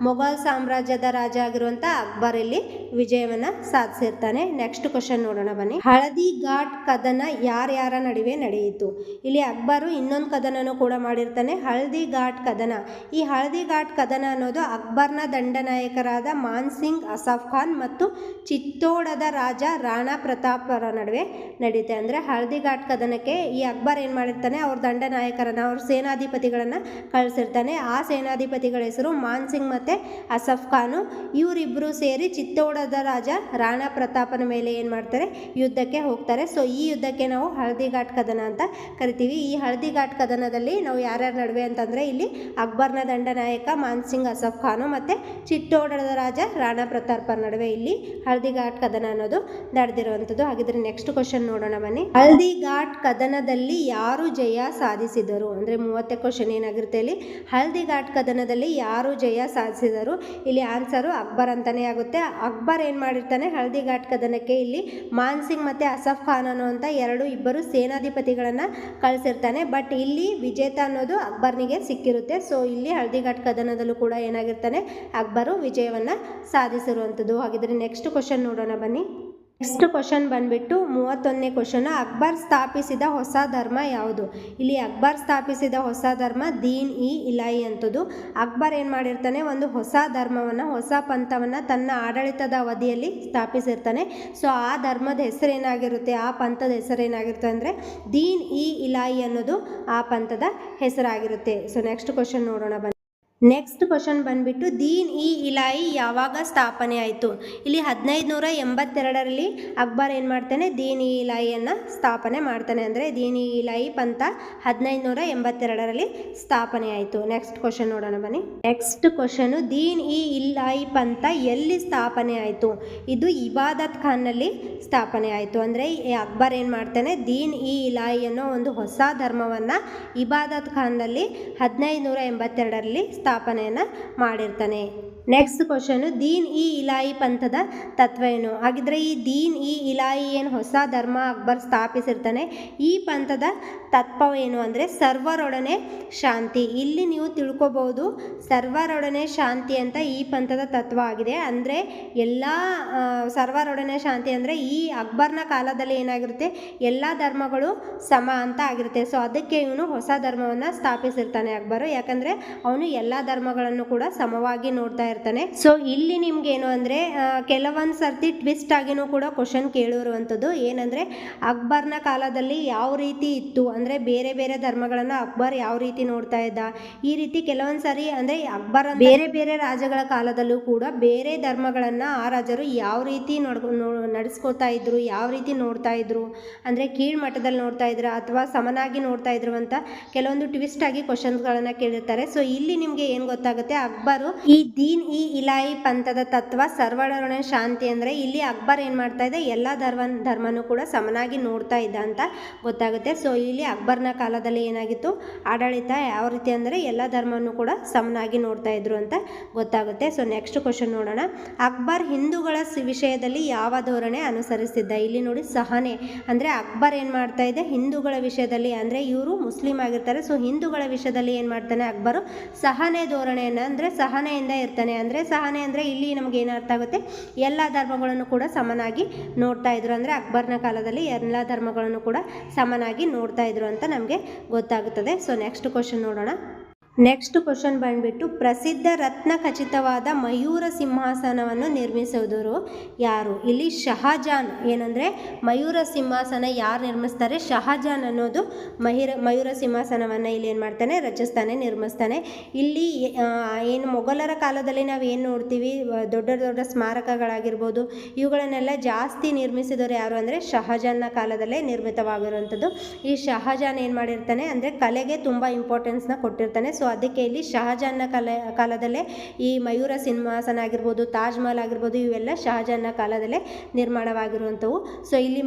ಮೊಘಲ್ ಸಾಮ್ರಾಜ್ಯದ ರಾಜ ಆಗಿರುವಂಥ ಅಕ್ಬರ್ ಇಲ್ಲಿ ವಿಜಯವನ್ನು ಸಾಧಿಸಿರ್ತಾನೆ. ನೆಕ್ಸ್ಟ್ ಕ್ವಶನ್ ನೋಡೋಣ ಬನ್ನಿ. ಹಳದಿ ಘಾಟ್ ಕದನ ಯಾರ್ಯಾರ ನಡುವೆ ನಡೆಯಿತು? ಇಲ್ಲಿ ಅಕ್ಬರು ಇನ್ನೊಂದು ಕದನನೂ ಕೂಡ ಮಾಡಿರ್ತಾನೆ, ಹಳದಿ ಘಾಟ್ ಕದನ. ಈ ಹಳದಿ ಘಾಟ್ ಕದನ ಅನ್ನೋದು ಅಕ್ಬರ್ನ ದಂಡನಾಯಕರಾದ ಮಾನ್ ಸಿಂಗ್ ಅಸಫ್ ಖಾನ್ ಮತ್ತು ಚಿತ್ತೋಡದ ರಾಜ ರಾಣಾ ಪ್ರತಾಪರ ನಡುವೆ ನಡೆಯುತ್ತೆ. ಅಂದರೆ ಹಳದಿ ಘಾಟ್ ಕದನಕ್ಕೆ ಈ ಅಕ್ಬರ್ ಏನು ಮಾಡಿರ್ತಾನೆ? ಅವ್ರ ದಂಡನಾಯಕರನ್ನು, ಅವ್ರ ಸೇನಾಧಿಪತಿಗಳನ್ನು ಕಳಿಸಿರ್ತಾನೆ. ಆ ಸೇನಾಧಿಪತಿಗಳ ಹೆಸರು ಮಾನ್ ಸಿಂಗ್ ಮತ್ತು ಅಸಫ್ ಖಾನು. ಇವರಿಬ್ಬರು ಸೇರಿ ಚಿತ್ತೋಡದ ರಾಜ ರಾಣಾ ಪ್ರತಾಪನ ಮೇಲೆ ಏನು ಮಾಡ್ತಾರೆ? ಯುದ್ಧಕ್ಕೆ ಹೋಗ್ತಾರೆ. ಸೊ ಈ ಯುದ್ಧಕ್ಕೆ ನಾವು ಹಳದಿ ಘಾಟ್ ಕದನ ಅಂತ ಕರಿತೀವಿ. ಈ ಹಳದಿ ಘಾಟ್ ಕದನದಲ್ಲಿ ನಾವು ಯಾರ್ಯಾರ ನಡುವೆ ಅಂತಂದರೆ ಇಲ್ಲಿ ಅಕ್ಬರ್ನ ದಂಡನಾಯಕ ಮಾನ್ ಸಿಂಗ್ ಅಸಫ್ ಖಾನು ಮತ್ತು ಚಿತ್ತೋಡದ ರಾಜ ರಾಣಾ ಪ್ರತಾಪರ ನಡುವೆ ಇಲ್ಲಿ ಹಳದಿ ಘಾಟ್ ಕದನ ಅನ್ನೋದು ನಡೆದಿರುವಂಥದ್ದು. ಹಾಗಿದ್ರೆ ನೆಕ್ಸ್ಟ್ ಕ್ವಶನ್ ನೋಡೋಣ ಬನ್ನಿ. ಹಳದಿ ಘಾಟ್ ಕದನದಲ್ಲಿ ಯಾರು ಜಯ ಸಾಧಿಸಿದರು? ಅಂದರೆ 30ನೇ ಕ್ವಶನ್ ಏನಾಗಿರುತ್ತೆ ಇಲ್ಲಿ, ಹಳದಿ ಘಾಟ್ ಕದನದಲ್ಲಿ ಯಾರು ಜಯ ಸಾಧಿಸಿದರು? ಇಲ್ಲಿ ಆನ್ಸರು ಅಕ್ಬರ್ ಅಂತಲೇ ಆಗುತ್ತೆ. ಅಕ್ಬರ್ ಏನು ಮಾಡಿರ್ತಾನೆ? ಹಳದಿ ಘಾಟ್ ಕದನಕ್ಕೆ ಇಲ್ಲಿ ಮಾನ್ ಸಿಂಗ್ ಮತ್ತು ಅಸಫ್ ಖಾನ್ ಅನ್ನುವಂಥ ಇಬ್ಬರು ಸೇನಾಧಿಪತಿಗಳನ್ನು ಕಳಿಸಿರ್ತಾನೆ. ಬಟ್ ಇಲ್ಲಿ ವಿಜೇತ ಅನ್ನೋದು ಅಕ್ಬರ್ನಿಗೆ ಸಿಕ್ಕಿರುತ್ತೆ. ಸೊ ಇಲ್ಲಿ ಹಳದಿ ಘಾಟ್ ಕದನದಲ್ಲೂ ಕೂಡ ಏನಾಗಿರ್ತಾನೆ? ಅಕ್ಬರು ವಿಜಯವನ್ನು ಸಾಧಿಸಿರುವಂಥದ್ದು. ಹಾಗಿದ್ರೆ ನೆಕ್ಸ್ಟ್ ಕ್ವಶನ್ ನೋಡೋಣ ಬನ್ನಿ. ನೆಕ್ಸ್ಟ್ ಕ್ವಶನ್ ಬಂದ್ಬಿಟ್ಟು 31ನೇ ಕ್ವಶನ್, ಅಕ್ಬರ್ ಸ್ಥಾಪಿಸಿದ ಹೊಸ ಧರ್ಮ ಯಾವುದು? ಇಲ್ಲಿ ಅಕ್ಬರ್ ಸ್ಥಾಪಿಸಿದ ಹೊಸ ಧರ್ಮ ದೀನ್ ಇ ಇಲಾಯಿ ಅಂಥದ್ದು. ಅಕ್ಬರ್ ಏನು ಮಾಡಿರ್ತಾನೆ? ಒಂದು ಹೊಸ ಧರ್ಮವನ್ನು, ಹೊಸ ಪಂಥವನ್ನು ತನ್ನ ಆಡಳಿತದ ಅವಧಿಯಲ್ಲಿ ಸ್ಥಾಪಿಸಿರ್ತಾನೆ. ಸೊ ಆ ಧರ್ಮದ ಹೆಸರೇನಾಗಿರುತ್ತೆ? ಆ ಪಂಥದ ಹೆಸರೇನಾಗಿರುತ್ತೆ ಅಂದರೆ ದೀನ್ ಇ ಇಲಾಯಿ ಅನ್ನೋದು ಆ ಪಂಥದ ಹೆಸರಾಗಿರುತ್ತೆ. ಸೊ ನೆಕ್ಸ್ಟ್ ಕ್ವಶನ್ ನೋಡೋಣ ಬನ್ನಿ. ನೆಕ್ಸ್ಟ್ ಕ್ವಶನ್ ಬಂದ್ಬಿಟ್ಟು ದೀನ್ ಇ ಇಲಾಯಿ ಯಾವಾಗ ಸ್ಥಾಪನೆ ಆಯಿತು? ಇಲ್ಲಿ 1582ರಲ್ಲಿ ಅಕ್ಬರ್ ಏನು ಮಾಡ್ತಾನೆ? ದೀನ್ ಇ ಇಲಾಯಿಯನ್ನು ಸ್ಥಾಪನೆ ಮಾಡ್ತಾನೆ. ಅಂದರೆ ದೀನ್ ಇ ಇಲಾಯಿ ಪಂಥ 1582ರಲ್ಲಿ ಸ್ಥಾಪನೆ ಆಯಿತು. ನೆಕ್ಸ್ಟ್ ಕ್ವಶನ್ ನೋಡೋಣ ಬನ್ನಿ. ನೆಕ್ಸ್ಟ್ ಕ್ವಶನು, ದೀನ್ ಇ ಇಲಾಯಿ ಪಂಥ ಎಲ್ಲಿ ಸ್ಥಾಪನೆ ಆಯಿತು? ಇದು ಇಬಾದತ್ ಖಾನ್ನಲ್ಲಿ ಸ್ಥಾಪನೆ ಆಯಿತು. ಅಂದರೆ ಅಕ್ಬರ್ ಏನು ಮಾಡ್ತಾನೆ? ದೀನ್ ಇ ಇಲಾಯಿ ಅನ್ನೋ ಒಂದು ಹೊಸ ಧರ್ಮವನ್ನು ಇಬಾದತ್ ಖಾನ್ನಲ್ಲಿ 1582ರಲ್ಲಿ ಸ್ಥಾಪನೆಯನ್ನು ಮಾಡಿರ್ತಾನೆ. ನೆಕ್ಸ್ಟ್ ಕ್ವಶನು, ದೀನ್ ಇ ಇಲಾಯಿ ಪಂಥದ ತತ್ವ ಏನು? ಹಾಗಿದ್ರೆ ಈ ದೀನ್ ಇ ಇಲಾಯಿ ಏನು ಹೊಸ ಧರ್ಮ ಅಕ್ಬರ್ ಸ್ಥಾಪಿಸಿರ್ತಾನೆ, ಈ ಪಂಥದ ತತ್ವ ಏನು ಅಂದರೆ ಸರ್ವರೊಡನೆ ಶಾಂತಿ. ಇಲ್ಲಿ ನೀವು ತಿಳ್ಕೊಬೋದು, ಸರ್ವರೊಡನೆ ಶಾಂತಿ ಅಂತ ಈ ಪಂಥದ ತತ್ವ ಆಗಿದೆ. ಅಂದರೆ ಎಲ್ಲ ಸರ್ವರೊಡನೆ ಶಾಂತಿ ಅಂದರೆ ಈ ಅಕ್ಬರ್ನ ಕಾಲದಲ್ಲಿ ಏನಾಗಿರುತ್ತೆ? ಎಲ್ಲ ಧರ್ಮಗಳು ಸಮ ಅಂತ ಆಗಿರುತ್ತೆ. ಸೊ ಅದಕ್ಕೆ ಇವನು ಹೊಸ ಧರ್ಮವನ್ನು ಸ್ಥಾಪಿಸಿರ್ತಾನೆ ಅಕ್ಬರು. ಯಾಕಂದರೆ ಅವನು ಎಲ್ಲ ಧರ್ಮಗಳನ್ನು ಕೂಡ ಸಮವಾಗಿ ನೋಡ್ತಾ ಇರ್ತಾನೆ. ಸೊ ಇಲ್ಲಿ ನಿಮ್ಗೆ ಏನು ಅಂದರೆ ಕೆಲವೊಂದು ಸರ್ತಿ ಟ್ವಿಸ್ಟ್ ಆಗಿನೂ ಕೂಡ ಕ್ವಶನ್ ಕೇಳಿರುವಂಥದ್ದು ಏನಂದರೆ ಅಕ್ಬರ್ನ ಕಾಲದಲ್ಲಿ ಯಾವ ರೀತಿ ಇತ್ತು ಅಂದರೆ ಬೇರೆ ಬೇರೆ ಧರ್ಮಗಳನ್ನು ಅಕ್ಬರ್ ಯಾವ ರೀತಿ ನೋಡ್ತಾ ಇದ್ದ, ಈ ರೀತಿ ಕೆಲವೊಂದು ಸಾರಿ ಅಂದರೆ ಅಕ್ಬರ್ ಬೇರೆ ಬೇರೆ ರಾಜಗಳ ಕಾಲದಲ್ಲೂ ಕೂಡ ಬೇರೆ ಧರ್ಮಗಳನ್ನು ಆ ರಾಜರು ಯಾವ ರೀತಿ ನಡೆಸ್ಕೋತಾ ಇದ್ರು, ಯಾವ ರೀತಿ ನೋಡ್ತಾ ಇದ್ರು ಅಂದರೆ ಕೀಳ್ಮಟ್ಟದಲ್ಲಿ ನೋಡ್ತಾ ಇದ್ರು ಅಥವಾ ಸಮನಾಗಿ ನೋಡ್ತಾ ಇದ್ರು ಅಂತ ಕೆಲವೊಂದು ಟ್ವಿಸ್ಟ್ ಆಗಿ ಕ್ವಶನ್ಸ್ಗಳನ್ನು ಕೇಳಿರ್ತಾರೆ. ಸೊ ಇಲ್ಲಿ ನಿಮಗೆ ಏನು ಗೊತ್ತಾಗುತ್ತೆ, ಅಕ್ಬರು ಈ ದೀನ್ ಇ ಇಲಾಯಿ ಪಂಥದ ತತ್ವ ಸರ್ವಧರ್ಮ ಶಾಂತಿ ಅಂದರೆ ಇಲ್ಲಿ ಅಕ್ಬರ್ ಏನು ಮಾಡ್ತಾ ಇದೆ, ಎಲ್ಲ ಧರ್ಮನೂ ಕೂಡ ಸಮನಾಗಿ ನೋಡ್ತಾ ಇದ್ದ ಅಂತ ಗೊತ್ತಾಗುತ್ತೆ. ಸೊ ಇಲ್ಲಿ ಅಕ್ಬರ್ನ ಕಾಲದಲ್ಲಿ ಏನಾಗಿತ್ತು, ಆಡಳಿತ ಯಾವ ರೀತಿ ಅಂದರೆ ಎಲ್ಲ ಧರ್ಮನೂ ಕೂಡ ಸಮನಾಗಿ ನೋಡ್ತಾ ಇದ್ರು ಅಂತ ಗೊತ್ತಾಗುತ್ತೆ. ಸೊ ನೆಕ್ಸ್ಟ್ ಕ್ವಶನ್ ನೋಡೋಣ. ಅಕ್ಬರ್ ಹಿಂದೂಗಳ ವಿಷಯದಲ್ಲಿ ಯಾವ ಧೋರಣೆ ಅನುಸರಿಸ್ತಿದ್ದ? ಇಲ್ಲಿ ನೋಡಿ ಸಹನೆ ಅಂದರೆ ಅಕ್ಬರ್ ಏನು ಮಾಡ್ತಾ ಇದೆ, ಹಿಂದೂಗಳ ವಿಷಯದಲ್ಲಿ ಅಂದರೆ ಇವರು ಮುಸ್ಲಿಂ ಆಗಿರ್ತಾರೆ. ಸೊ ಹಿಂದೂಗಳ ವಿಷಯದಲ್ಲಿ ಏನು ಮಾಡ್ತಾನೆ ಅಕ್ಬರು, ಸಹನೆ ಧೋರಣೆಯನ್ನು ಅಂದರೆ ಸಹನೆಯಿಂದ ಇರ್ತಾನೆ. ಅಂದರೆ ಸಹನೆ ಅಂದರೆ ಇಲ್ಲಿ ನಮಗೆ ಏನು ಅರ್ಥ ಆಗುತ್ತೆ, ಎಲ್ಲ ಧರ್ಮಗಳನ್ನು ಕೂಡ ಸಮನಾಗಿ ನೋಡ್ತಾ ಇದ್ರು. ಅಂದರೆ ಅಕ್ಬರ್ನ ಕಾಲದಲ್ಲಿ ಎಲ್ಲ ಧರ್ಮಗಳನ್ನು ಕೂಡ ಸಮನಾಗಿ ನೋಡ್ತಾ ಇದ್ರು ಅಂತ ನಮಗೆ ಗೊತ್ತಾಗುತ್ತದೆ. ಸೊ ನೆಕ್ಸ್ಟ್ ಕ್ವಶನ್ ನೋಡೋಣ. ನೆಕ್ಸ್ಟ್ ಕ್ವಶನ್ ಬಂದ್ಬಿಟ್ಟು ಪ್ರಸಿದ್ಧ ರತ್ನ ಖಚಿತವಾದ ಮಯೂರ ಸಿಂಹಾಸನವನ್ನು ನಿರ್ಮಿಸಿದವರು ಯಾರು? ಇಲ್ಲಿ ಶಹಜಾನ್ ಏನಂದರೆ ಮಯೂರ ಸಿಂಹಾಸನ ಯಾರು ನಿರ್ಮಿಸ್ತಾರೆ, ಶಹಜಾನ್ ಅನ್ನೋದು ಮಯೂರ ಸಿಂಹಾಸನವನ್ನು ಇಲ್ಲಿ ಏನು ಮಾಡ್ತಾನೆ, ರಚಿಸ್ತಾನೆ, ನಿರ್ಮಿಸ್ತಾನೆ. ಇಲ್ಲಿ ಏನು ಮೊಘಲರ ಕಾಲದಲ್ಲಿ ನಾವು ಏನು ನೋಡ್ತೀವಿ, ದೊಡ್ಡ ದೊಡ್ಡ ಸ್ಮಾರಕಗಳಾಗಿರ್ಬೋದು ಇವುಗಳನ್ನೆಲ್ಲ ಜಾಸ್ತಿ ನಿರ್ಮಿಸಿದವರು ಯಾರು ಅಂದರೆ ಶಹಜಾನ್ನ ಕಾಲದಲ್ಲೇ ನಿರ್ಮಿತವಾಗಿರುವಂಥದ್ದು. ಈ ಶಹಜಾನ್ ಏನು ಮಾಡಿರ್ತಾನೆ ಅಂದರೆ ಕಲೆಗೆ ತುಂಬ ಇಂಪಾರ್ಟೆನ್ಸ್ನ ಕೊಟ್ಟಿರ್ತಾನೆ. ಸೊ ಅದಕ್ಕೆ ಇಲ್ಲಿ ಶಹಜಾನ್ನ ಕಾಲದಲ್ಲೇ ಈ ಮಯೂರ ಸಿಂಹಾಸನ ಆಗಿರ್ಬೋದು, ತಾಜ್ ಮಹಲ್ ಆಗಿರ್ಬೋದು ಇವೆಲ್ಲ ಶಹಜಾನ್ನ ಕಾಲದಲ್ಲೇ ನಿರ್ಮಾಣವಾಗಿರುವಂಥವು. ಸೊ ಇಲ್ಲಿ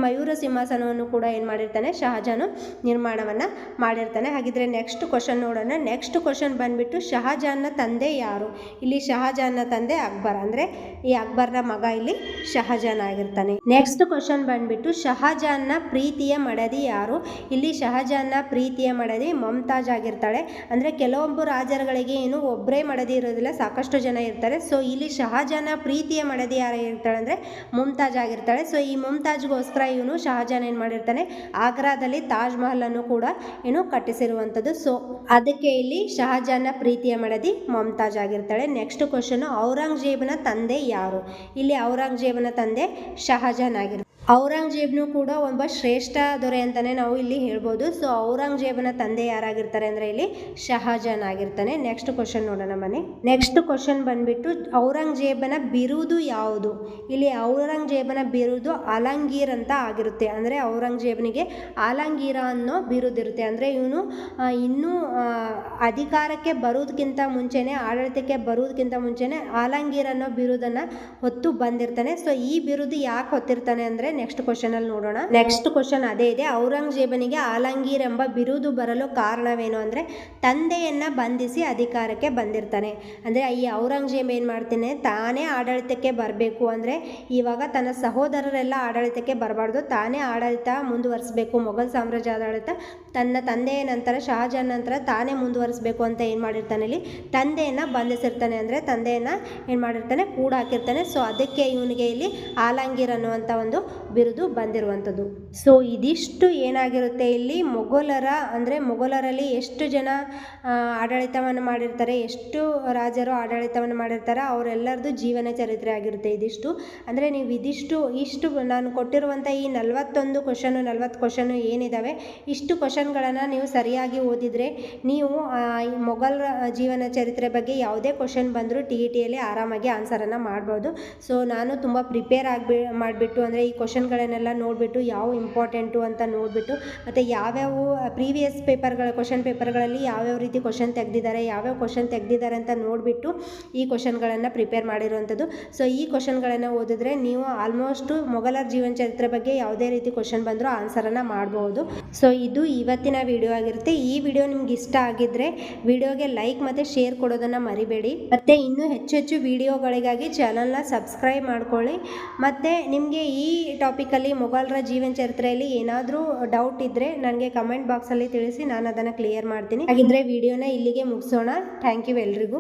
ಮಯೂರ ಸಿಂಹಾಸನವನ್ನು ಕೂಡ ಏನು ಮಾಡಿರ್ತಾನೆ, ಶಹಜಾನು ನಿರ್ಮಾಣವನ್ನು ಮಾಡಿರ್ತಾನೆ. ಹಾಗಿದ್ರೆ ನೆಕ್ಸ್ಟ್ ಕ್ವಶನ್ ನೋಡೋಣ. ನೆಕ್ಸ್ಟ್ ಕ್ವಶನ್ ಬಂದ್ಬಿಟ್ಟು ಶಹಜಾನ್ನ ತಂದೆ ಯಾರು? ಇಲ್ಲಿ ಶಹಜಾನ್ನ ತಂದೆ ಅಕ್ಬರ್, ಅಂದರೆ ಈ ಅಕ್ಬರ್ನ ಮಗ ಇಲ್ಲಿ ಶಹಜಾನ್ ಆಗಿರ್ತಾನೆ. ನೆಕ್ಸ್ಟ್ ಕ್ವಶನ್ ಬಂದ್ಬಿಟ್ಟು ಶಹಜಾನ್ನ ಪ್ರೀತಿಯ ಮಡದಿ ಯಾರು? ಇಲ್ಲಿ ಶಹಜಾನ್ನ ಪ್ರೀತಿಯ ಮಡದಿ ಮುಮ್ತಾಜ್ ಆಗಿರ್ತಾಳೆ. ಅಂದರೆ ಕೆಲವೊಬ್ಬ ರಾಜರುಗಳಿಗೆ ಏನು ಒಬ್ಬರೇ ಮಡದಿ ಇರೋದಿಲ್ಲ, ಸಾಕಷ್ಟು ಜನ ಇರ್ತಾರೆ. ಸೊ ಇಲ್ಲಿ ಶಹಜಾನ ಪ್ರೀತಿಯ ಮಡದಿ ಯಾರು ಇರ್ತಾಳೆ ಅಂದರೆ ಮುಮ್ತಾಜ್ ಆಗಿರ್ತಾಳೆ. ಸೊ ಈ ಮುಮ್ತಾಜ್ಗೋಸ್ಕರ ಇವನು ಶಹಜಾನ್ ಏನು ಮಾಡಿರ್ತಾನೆ, ಆಗ್ರಾದಲ್ಲಿ ತಾಜ್ ಮಹಲ್ ಅನ್ನು ಕೂಡ ಏನು ಕಟ್ಟಿಸಿರುವಂಥದ್ದು. ಸೊ ಅದಕ್ಕೆ ಇಲ್ಲಿ ಶಹಜಾನ್ನ ಪ್ರೀತಿಯ ಮಡದಿ ಮುಮ್ತಾಜ್ ಆಗಿರ್ತಾಳೆ. ನೆಕ್ಸ್ಟ್ ಕ್ವಶನ್ ಔರಂಗಜೇಬನ ತಂದೆ ಯಾರು? ಇಲ್ಲಿ ಔರಂಗಜೇಬನ ತಂದೆ ಶಹಜಾನ್ ಆಗಿರ್ತಾನೆ. ಔರಂಗಜೇಬನು ಕೂಡ ಒಬ್ಬ ಶ್ರೇಷ್ಠ ದೊರೆ ಅಂತಲೇ ನಾವು ಇಲ್ಲಿ ಹೇಳ್ಬೋದು. ಸೊ ಔರಂಗಜೇಬನ ತಂದೆ ಯಾರಾಗಿರ್ತಾರೆ ಅಂದರೆ ಇಲ್ಲಿ ಶಹಜಾನ್ ಆಗಿರ್ತಾನೆ. ನೆಕ್ಸ್ಟ್ ಕ್ವಶನ್ ನೋಡೋಣ ಬನ್ನಿ. ನೆಕ್ಸ್ಟ್ ಕ್ವಶನ್ ಬಂದ್ಬಿಟ್ಟು ಔರಂಗಜೇಬನ ಬಿರುದು ಯಾವುದು? ಇಲ್ಲಿ ಔರಂಗಜೇಬನ ಬಿರುದು ಆಲಂಗೀರ್ ಅಂತ ಆಗಿರುತ್ತೆ. ಅಂದರೆ ಔರಂಗಜೇಬನಿಗೆ ಆಲಂಗೀರ ಅನ್ನೋ ಬಿರುದಿರುತ್ತೆ. ಅಂದರೆ ಇವನು ಇನ್ನೂ ಅಧಿಕಾರಕ್ಕೆ ಬರೋದಕ್ಕಿಂತ ಮುಂಚೆನೆ, ಆಡಳಿತಕ್ಕೆ ಬರೋದಕ್ಕಿಂತ ಮುಂಚೆನೆ ಆಲಂಗೀರ್ ಅನ್ನೋ ಬಿರುದನ್ನು ಹೊತ್ತು ಬಂದಿರ್ತಾನೆ. ಸೊ ಈ ಬಿರುದು ಯಾಕೆ ಹೊತ್ತಿರ್ತಾನೆ ಅಂದರೆ ನೆಕ್ಸ್ಟ್ ಕ್ವಶನ್ ಅಲ್ಲಿ ನೋಡೋಣ. ನೆಕ್ಸ್ಟ್ ಕ್ವಶನ್ ಅದೇ ಇದೆ. ಔರಂಗಜೇಬನಿಗೆ ಆಲಂಗೀರ್ ಎಂಬ ಬಿರುದು ಬರಲು ಕಾರಣವೇನು ಅಂದರೆ ತಂದೆಯನ್ನ ಬಂಧಿಸಿ ಅಧಿಕಾರಕ್ಕೆ ಬಂದಿರ್ತಾನೆ. ಅಂದರೆ ಈ ಔರಂಗಜೇಬ್ ಏನು ಮಾಡ್ತಾನೆ, ತಾನೇ ಆಡಳಿತಕ್ಕೆ ಬರಬೇಕು, ಅಂದರೆ ಇವಾಗ ತನ್ನ ಸಹೋದರರೆಲ್ಲ ಆಡಳಿತಕ್ಕೆ ಬರಬಾರ್ದು, ತಾನೇ ಆಡಳಿತ ಮುಂದುವರಿಸಬೇಕು, ಮೊಘಲ್ ಸಾಮ್ರಾಜ್ಯ ಆಡಳಿತ ತನ್ನ ತಂದೆಯ ನಂತರ ಶಹಜಾನ್ ನಂತರ ತಾನೇ ಮುಂದುವರಿಸಬೇಕು ಅಂತ ಏನು ಮಾಡಿರ್ತಾನೆ, ಇಲ್ಲಿ ತಂದೆಯನ್ನು ಬಂಧಿಸಿರ್ತಾನೆ. ಅಂದರೆ ತಂದೆಯನ್ನು ಏನು ಮಾಡಿರ್ತಾನೆ, ಕೂಡ ಹಾಕಿರ್ತಾನೆ. ಸೊ ಅದಕ್ಕೆ ಇವನಿಗೆ ಇಲ್ಲಿ ಆಲಂಗೀರ್ ಅನ್ನುವಂಥ ಒಂದು ಬಿರುದು ಬಂದಿರುವಂಥದ್ದು. ಸೊ ಇದಿಷ್ಟು ಏನಾಗಿರುತ್ತೆ, ಇಲ್ಲಿ ಮೊಘಲರಲ್ಲಿ ಎಷ್ಟು ಜನ ಆಡಳಿತವನ್ನು ಮಾಡಿರ್ತಾರೆ, ಎಷ್ಟು ರಾಜರು ಆಡಳಿತವನ್ನು ಮಾಡಿರ್ತಾರೆ, ಅವರೆಲ್ಲರದು ಜೀವನ ಚರಿತ್ರೆ ಆಗಿರುತ್ತೆ ಇದಿಷ್ಟು. ಅಂದರೆ ನೀವು ಇಷ್ಟು ನಾನು ಕೊಟ್ಟಿರುವಂಥ ಈ 40 ಕ್ವಶನು ಏನಿದ್ದಾವೆ, ಇಷ್ಟು ಕ್ವಶನ್ಗಳನ್ನು ನೀವು ಸರಿಯಾಗಿ ಓದಿದರೆ ನೀವು ಮೊಘಲ್ ಜೀವನ ಚರಿತ್ರೆ ಬಗ್ಗೆ ಯಾವುದೇ ಕ್ವಶನ್ ಬಂದರೂ TETಯಲ್ಲಿ ಆರಾಮಾಗಿ ಆನ್ಸರನ್ನು ಮಾಡ್ಬೋದು. ಸೊ ನಾನು ತುಂಬ ಪ್ರಿಪೇರ್ ಮಾಡಿಬಿಟ್ಟು ಅಂದರೆ ಈ ಕ್ವಶನ್ಗಳನ್ನೆಲ್ಲ ನೋಡಿಬಿಟ್ಟು ಯಾವ ಇಂಪಾರ್ಟೆಂಟು ಅಂತ ನೋಡಿಬಿಟ್ಟು ಮತ್ತು ಯಾವ್ಯಾವ ಪ್ರೀವಿಯಸ್ ಕ್ವಶನ್ ಪೇಪರ್ಗಳಲ್ಲಿ ಯಾವ್ಯಾವ ರೀತಿ ಕ್ವಶನ್ ತೆಗೆದಿದ್ದಾರೆ ಅಂತ ನೋಡಿಬಿಟ್ಟು ಈ ಕ್ವಶನ್ಗಳನ್ನು ಪ್ರಿಪೇರ್ ಮಾಡಿರುವಂಥದ್ದು. ಸೊ ಈ ಕ್ವಶನ್ಗಳನ್ನು ಓದಿದ್ರೆ ನೀವು ಆಲ್ಮೋಸ್ಟು ಮೊಘಲರ ಜೀವನ ಚರಿತ್ರೆ ಬಗ್ಗೆ ಯಾವುದೇ ರೀತಿ ಕ್ವಶನ್ ಬಂದರೂ ಆನ್ಸರನ್ನು ಮಾಡ್ಬೋದು. ಸೊ ಇದು ಇವತ್ತಿನ ವಿಡಿಯೋ ಆಗಿರುತ್ತೆ. ಈ ವಿಡಿಯೋ ನಿಮ್ಗೆ ಇಷ್ಟ ಆಗಿದ್ದರೆ ವಿಡಿಯೋಗೆ ಲೈಕ್ ಮತ್ತು ಶೇರ್ ಕೊಡೋದನ್ನು ಮರಿಬೇಡಿ. ಮತ್ತು ಇನ್ನೂ ಹೆಚ್ಚು ವಿಡಿಯೋಗಳಿಗಾಗಿ ಚಾನಲ್ನ ಸಬ್ಸ್ಕ್ರೈಬ್ ಮಾಡ್ಕೊಳ್ಳಿ. ಮತ್ತು ನಿಮಗೆ ಈ ಟಾಪಿಕಲ್ಲಿ ಮೊಘಲರ ಜೀವನ ಚರಿತ್ರೆಯಲ್ಲಿ ಏನಾದರೂ ಡೌಟ್ ಇದ್ದರೆ ನನಗೆ ಕಮೆಂಟ್ ಬಾಕ್ಸಲ್ಲಿ ತಿಳಿಸಿ, ನಾನು ಅದನ್ನು ಕ್ಲಿಯರ್ ಮಾಡ್ತೀನಿ. ಹಾಗಿದ್ರೆ ವಿಡಿಯೋನ ಇಲ್ಲಿಗೆ ಮುಗಿಸೋಣ. ಥ್ಯಾಂಕ್ ಯು ಎಲ್ರಿಗೂ.